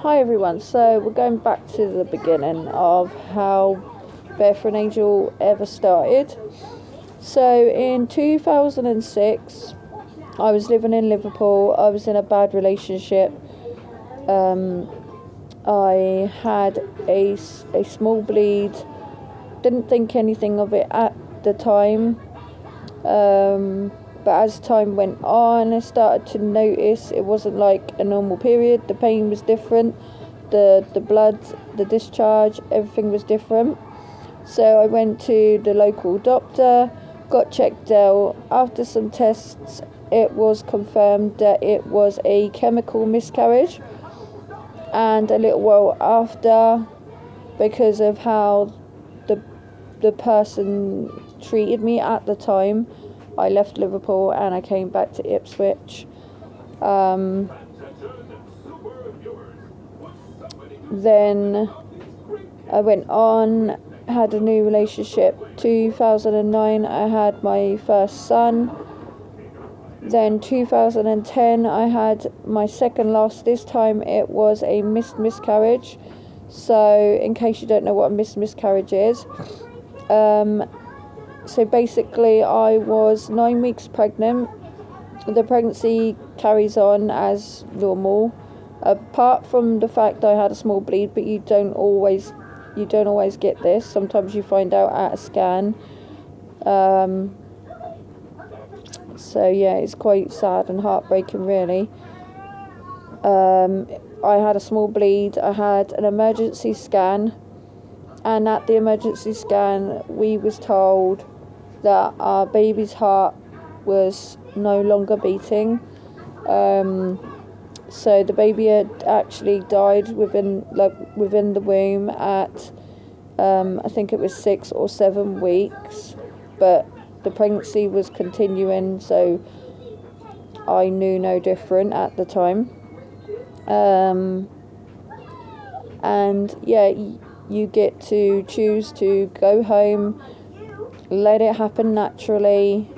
Hi everyone, so we're going back to the beginning of how Bear for an Angel ever started. So in 2006, I was living in Liverpool. I was in a bad relationship. I had a small bleed. Didn't think anything of it at the time. But as time went on, I started to notice it wasn't like a normal period. The pain was different. The blood, the discharge, everything was different. So I went to the local doctor, got checked out. After some tests, it was confirmed that it was a chemical miscarriage. And a little while after, because of how the person treated me at the time, I left Liverpool and I came back to Ipswich. Then I went on, had a new relationship. 2009 I had my first son. Then 2010 I had my second loss. This time it was a miscarriage. So in case you don't know what a miscarriage is, so basically I was 9 weeks pregnant. The pregnancy carries on as normal, apart from the fact I had a small bleed, but you don't always get this. Sometimes you find out at a scan. So yeah, it's quite sad and heartbreaking, really. I had a small bleed. I had an emergency scan, and at the emergency scan we was told that our baby's heart was no longer beating. So the baby had actually died within the womb at I think it was 6 or 7 weeks, but the pregnancy was continuing, so I knew no different at the time. And yeah, you get to choose to go home, let it happen naturally,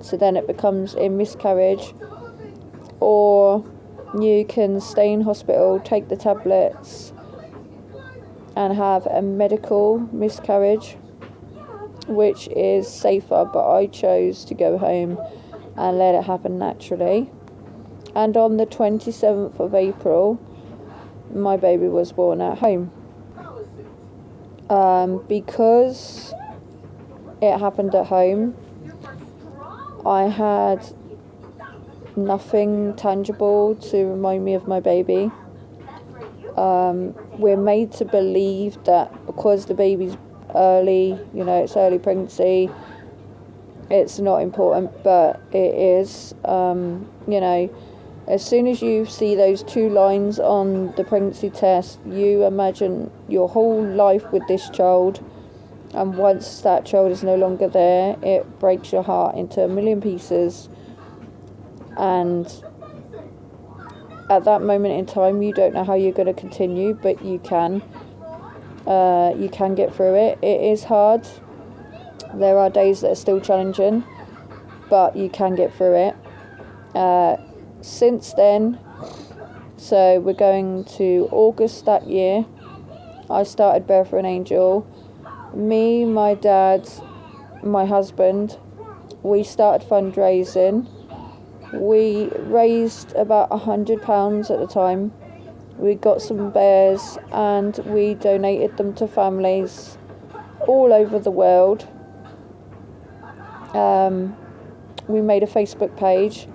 so then it becomes a miscarriage, or you can stay in hospital, take the tablets, and have a medical miscarriage, which is safer, but I chose to go home and let it happen naturally. And on the 27th of April, my baby was born at home. Because it happened at home, I had nothing tangible to remind me of my baby. We're made to believe that because the baby's early, it's early pregnancy, it's not important, but it is. As soon as you see those 2 lines on the pregnancy test, you imagine your whole life with this child, and once that child is no longer there, it breaks your heart into a million pieces. And at that moment in time, you don't know how you're going to continue, but you can. You can get through it. It is hard. There are days that are still challenging, but you can get through it. Since then, so we're going to August that year, I started Bear for an Angel. Me, my dad, my husband, we started fundraising. We raised about £100 at the time. We got some bears and we donated them to families all over the world. We made a Facebook page,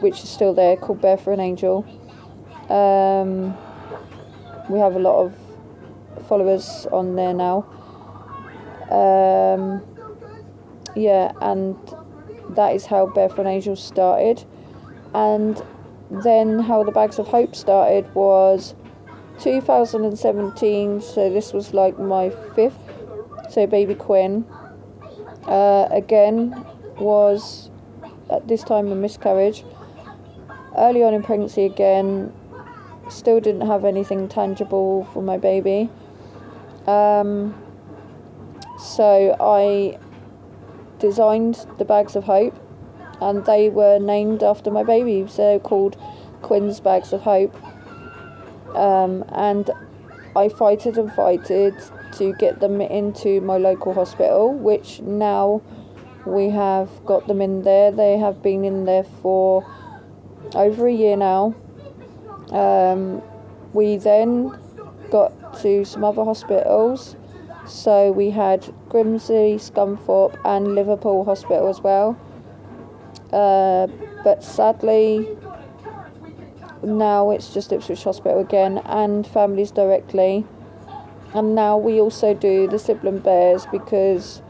which is still there, called Bear for an Angel. We have a lot of followers on there now. Yeah, and that is how Bear for an Angel started. And then how the Bags of Hope started was 2017, so this was like my 5th. So baby Quinn again was at this time a miscarriage. Early on in pregnancy again, still didn't have anything tangible for my baby. So I designed the Bags of Hope, and they were named after my baby, so called Quinn's Bags of Hope. and I fighted and fighted to get them into my local hospital, which now we have got them in there. They have been in there for over a year now. We then got to some other hospitals. So we had Grimsby, Scunthorpe and Liverpool Hospital as well. But sadly, now it's just Ipswich Hospital again and Families Directly. And now we also do the sibling bears, because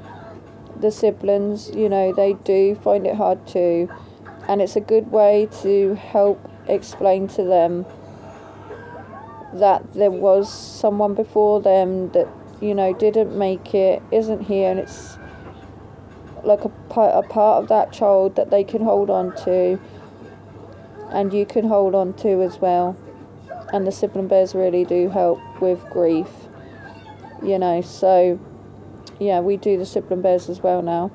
the siblings, you know, they do find it hard too. And it's a good way to help explain to them that there was someone before them that, you know, didn't make it, isn't here, and it's like a part of that child that they can hold on to, and you can hold on to as well. And the sibling bears really do help with grief, you know. So yeah, we do the sibling bears as well now,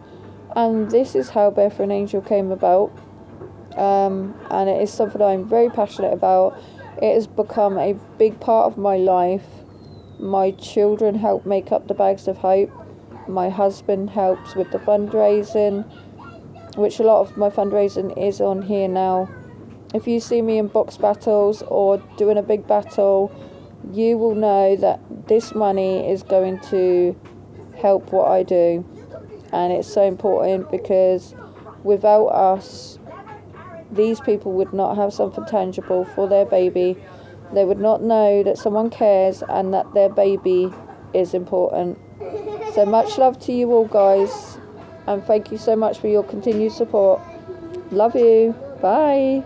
and this is how Bear for an Angel came about. And it is something I'm very passionate about. It has become a big part of my life. My children help make up the Bags of Hope. My husband helps with the fundraising, which a lot of my fundraising is on here now. If you see me in box battles or doing a big battle, you will know that this money is going to help what I do. And it's so important, because without us, these people would not have something tangible for their baby. They would not know that someone cares and that their baby is important. So much love to you all, guys, and thank you so much for your continued support. Love you. Bye.